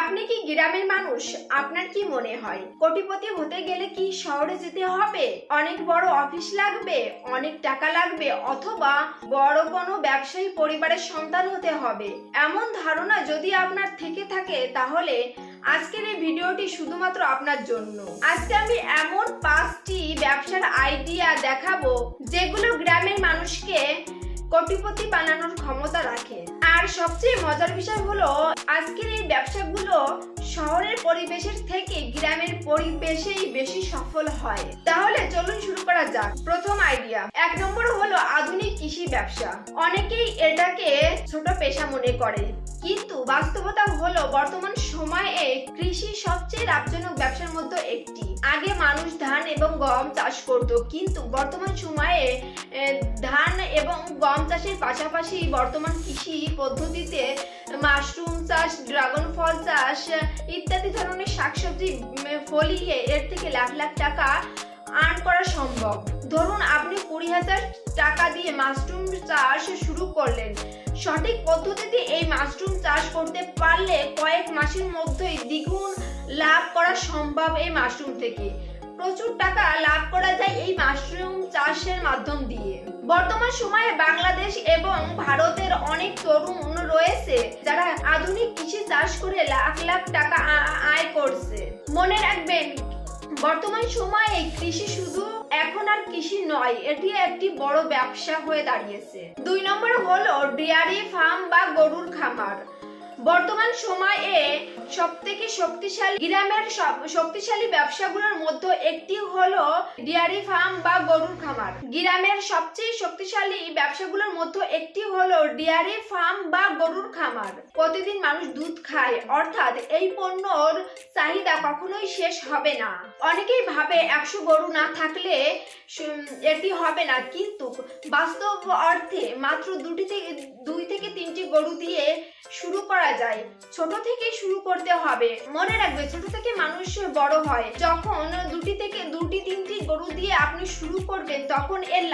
আপনি কি গ্রামের মানুষ? আপনার কি মনে হয় কোটিপতি হতে গেলে কি শহরে যেতে হবে, অনেক বড় অফিস লাগবে, অনেক টাকা লাগবে, অথবা বড় কোনো ব্যবসায়ী পরিবারের সন্তান হতে হবে? এমন ধারণা যদি আপনার থেকে থাকে তাহলে আজকের এই ভিডিওটি শুধুমাত্র আপনার জন্য। আজকে আমি এমন 5টি ব্যবসার আইডিয়া দেখাবো যেগুলো গ্রামের মানুষকে কোটিপতি বানানোর ক্ষমতা রাখে। আর সবচেয়ে মজার বিষয় হলো আজকের এই ব্যবসাগুলো শহরের পরিবেশের থেকে গ্রামের পরিবেশেই বেশি সফল হয়। তাহলে চলুন শুরু করা যাক। প্রথম আইডিয়া, 1 নম্বর হলো আধুনিক কৃষি ব্যবসা। অনেকেই এটাকে ছোট পেশা মনে করে, কিন্তু বাস্তবতা হলো বর্তমান সময়ে কৃষি সবচেয়ে লাভজনক ব্যবসার মধ্যে একটি। আগে মানুষ ধান এবং গম চাষ করত, কিন্তু বর্তমান সময়ে ধান এবং গম চাষের পাশাপাশি বর্তমান কৃষি পদ্ধতিতে মাশরুম চাষ, ড্রাগন ফল চাষ ইত্যাদি ধরনের শাকসবজি ফলিয়ে এর থেকে লাখ লাখ টাকা আর্ন করা সম্ভব। ধরুন আপনি 20,000 টাকা দিয়ে মাশরুম চাষ শুরু করলেন। সঠিক পদ্ধতিতে এই মাশরুম চাষ করতে পারলে কয়েক মাসের মধ্যেই দ্বিগুণ লাভ করা সম্ভব। এই মাশরুম থেকে প্রচুর টাকা লাভ করা যায় এই মাশরুম চাষের মাধ্যম দিয়ে। বর্তমান সময়ে বাংলাদেশ এবং ভারতের অনেক তরুণ রয়েছে যারা আধুনিক কৃষি চাষ করে লাখ লাখ টাকা আয় করছে। মনে রাখবেন, বর্তমান সময়ে কৃষি শুধু এখন আর কৃষি নয়, এটি একটি বড় ব্যবসা হয়ে দাঁড়িয়েছে। 2 নম্বর হলো ডেয়ারি ফার্ম বা গরুর খামার। বর্তমান সময়ে সবথেকে শক্তিশালী গ্রামের শক্তিশালী ব্যবসাগুলোর মধ্যে একটি হলো ডেয়ারি ফার্ম বা গরুর খামার। গ্রামের সবচেয়ে শক্তিশালী ব্যবসাগুলোর মধ্যে একটি হলো ডেয়ারি ফার্ম বা গরুর খামার। প্রতিদিন মানুষ দুধ খায়, অর্থাৎ এই পণ্যর চাহিদা কখনোই শেষ হবে না। অনেকেই ভাবে 100 গরু না থাকলে এটি হবে না, কিন্তু বাস্তব অর্থে মাত্র 2 থেকে 3টি গরু দিয়ে শুরু করা যায়। ছোট থেকে শুরু করতে হবে। মনে রাখবে, ছোট থেকে মানুষ বড় হয়। যখন 2-3টি গরু দিয়ে আপনি শুরু করবেন, তখন এর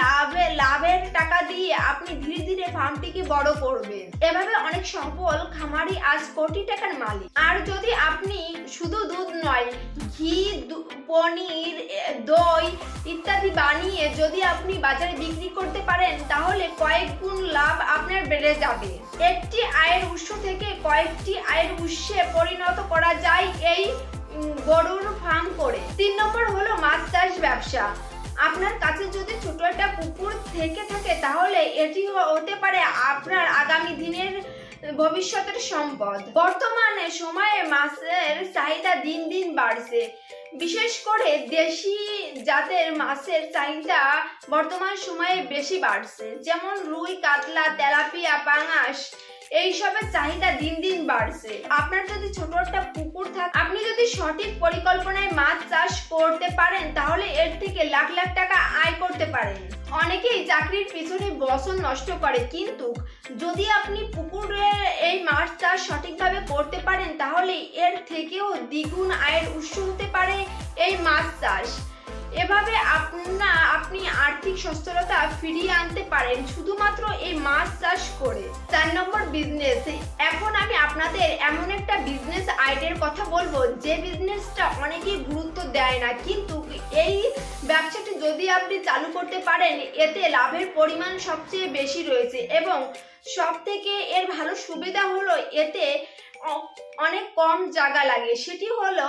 লাভের টাকা দিয়ে আপনি ধীরে ধীরে ফার্মটিকে বড় করবেন। এভাবে অনেক সফল খামারি আজ কোটি টাকার মালিক। আর যদি আপনি শুধু দুধ নয়, ঘি, পনির, দই ইত্যাদি বানিয়ে যদি আপনি বাজারে বিক্রি করতে পারেন, তাহলে কয়েক গুণ লাভ আপনার বেড়ে যাবে। একটি আয়ের উৎস থেকে কয়েকটি আয়ের উৎসে পরিণত করা যায় এই গরুর ফার্ম করে। 3 নম্বর হলো মাছ চাষ ব্যবসা। আপনার কাছে যদি ছোট একটা পুকুর থেকে থাকে, তাহলে এটি হতে পারে আপনার আগামী দিনের ভবিষ্যতের সম্পদ। বর্তমানে সময়ে মাছের চাহিদা দিন দিন বাড়ছে। বিশেষ করে দেশি জাতের মাছের চাহিদা বর্তমান সময়ে বেশি বাড়ছে, যেমন রুই, কাতলা, তেলাপিয়া, পাঙাশ এইসবের চাহিদা দিন দিন বাড়ছে। আপনার যদি ছোট একটা পুকুর থাকে, আপনি যদি সঠিক পরিকল্পনায় মাছ চাষ করতে পারেন, তাহলে এর থেকে লাখ লাখ টাকা আয় করতে পারেন। অনেকেই চাকরির পিছনে বছর নষ্ট করে, কিন্তু যদি আপনি পুকুরে এই মাছ চাষ সঠিকভাবে করতে পারেন, তাহলে এর থেকেও দ্বিগুণ আয়ের উৎস হতে পারে এই মাছ চাষ। এভাবে আপনি আর্থিক সচ্ছলতা ফিরিয়ে আনতে পারেন শুধুমাত্র এই মাছ চাষ করে। 4 নম্বর বিজনেস। এখন আমি আপনাদের এমন একটা বিজনেস আইডিয়ার কথা বলবো যে বিজনেসটা অনেকেই গুরুত্ব দেয় না, কিন্তু এই ব্যবসাটি যদি আপনি চালু করতে পারেন, এতে লাভের পরিমাণ সবচেয়ে বেশি রয়েছে এবং সব থেকে এর ভালো সুবিধা হলো এতে অনেক কম জায়গা লাগে। সেটি হলো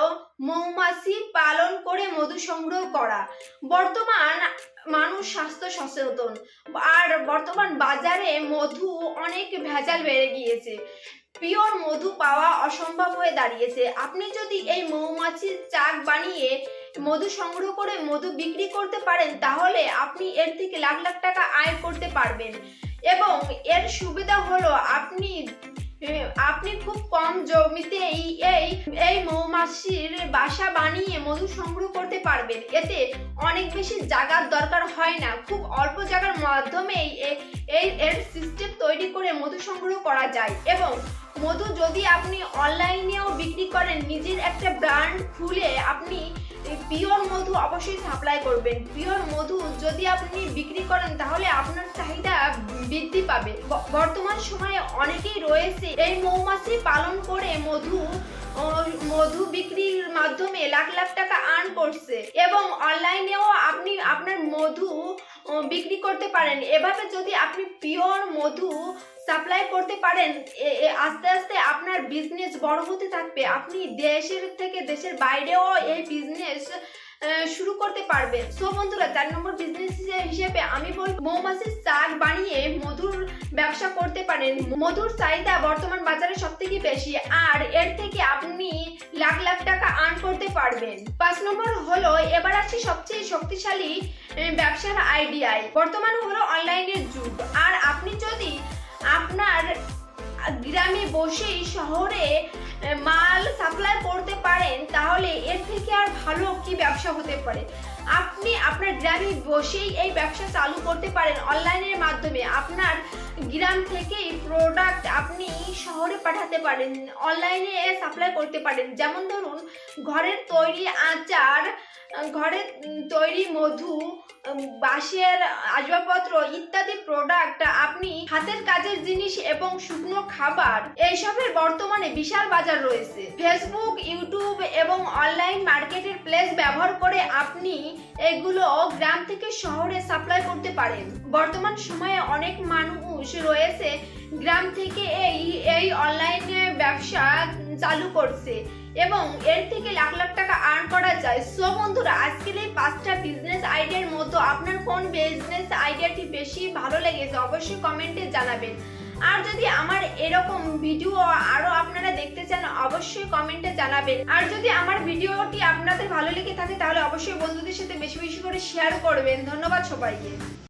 মৌমাছি পালন করে মধু সংগ্রহ করা। বর্তমান মানুষ স্বাস্থ্য সচেতন, আর বর্তমান বাজারে মধু অনেক ভেজাল বেড়ে গিয়েছে। পিওর মধু পাওয়া অসম্ভব হয়ে দাঁড়িয়েছে। আপনি যদি এই মৌমাছির চাক বানিয়ে মধু সংগ্রহ করে মধু বিক্রি করতে পারেন, তাহলে আপনি এর থেকে লাখ লাখ টাকা আয় করতে পারবেন। এবং এর সুবিধা হলো আপনি খুব কম জমিতে এই মৌমাছির বাসা বানিয়ে মধু সংগ্রহ করতে পারবেন। এতে অনেক বেশি জায়গার দরকার হয় না। খুব অল্প জায়গার মাধ্যমে এর সিস্টেম তৈরি করে মধু সংগ্রহ করা যায়। এবং মধু যদি আপনি অনলাইনেও বিক্রি করেন, নিজের একটা ব্র্যান্ড খুলে আপনি পিওর মধু অবশ্যই সাপ্লাই করবেন। পিওর মধু যদি আপনি বিক্রি করেন, তাহলে আপনার চাহিদা বৃদ্ধি পাবে। বর্তমান সময়ে অনেকেই রয়েছে এই মৌমাছি পালন করে মধু মধু বিক্রির মাধ্যমে লাখ লাখ টাকা আর্ন করছে এবং অনলাইনেও আপনি আপনার মধু বিক্রি করতে পারেন। এভাবে যদি আপনি পিওর মধু সাপ্লাই করতে পারেন, আস্তে আস্তে আপনার বিজনেস বড় হতে থাকবে। আপনি দেশের থেকে দেশের বাইরেও এই বিজনেস শুরু করতে পারবেন। সো বন্ধুরা, 4 নম্বর বিজনেস হিসেবে আমি বলবো মৌমাছির চাক বানিয়ে মধুর ব্যবসা করতে পারেন। মধুর চাহিদা বর্তমান বাজারে সব থেকে বেশি, আর এর থেকে আপনি লাখ লাখ টাকা আর্ন করতে পারবেন। 5 নম্বর হলো, এবার আসি সবচেয়ে শক্তিশালী ব্যবসার আইডিয়ায়। বর্তমান হলো অনলাইনের যুগ, আর আপনি যদি আপনার গ্রামে বসেই শহরে মাল সাপ্লাই করতে পারেন, তাহলে এর থেকে আর ভালো কি ব্যবসা হতে পারে। আপনি আপনার গ্রামে বসেই এই ব্যবসা চালু করতে পারেন অনলাইনের মাধ্যমে। আপনার গ্রাম থেকেই প্রোডাক্ট আপনি শহরে পাঠাতে পারেন, অনলাইনে সাপ্লাই করতে পারেন। যেমন ধরুন, ঘরের তৈরি আচার, ঘরের তৈরি মধু, বাঁশের আসবাবপত্র ইত্যাদি প্রোডাক্ট, আপনি হাতের কাজের জিনিস এবং শুকনো খাবার, এইসবের বর্তমানে বিশাল বাজার রয়েছে। ফেসবুক, ইউটিউব এবং অনলাইন মার্কেটের প্লেস ব্যবহার করে আপনি এগুলো গ্রাম থেকে শহরে সাপ্লাই করতে পারেন। বর্তমান সময়ে অনেক মানুষ রয়েছে গ্রাম থেকে এই অনলাইনে ব্যবসা চালু করছে এবং এর থেকে লাখ লাখ টাকা আর্ন করা যায়। সো বন্ধুরা, আজকের এই 5টা বিজনেস আইডিয়ার মতো আপনার কোন বিজনেস আইডিয়াটি বেশি ভালো লেগেছে অবশ্যই কমেন্টে জানাবেন। আর যদি আমার এরকম ভিডিও আরো আপনারা দেখতে চান অবশ্যই কমেন্টে জানাবেন। আর যদি আমার ভিডিওটি আপনাদের ভালো লেগে থাকে তাহলে অবশ্যই বন্ধুদের সাথে বেশি বেশি করে শেয়ার করবেন। ধন্যবাদ সবাইকে।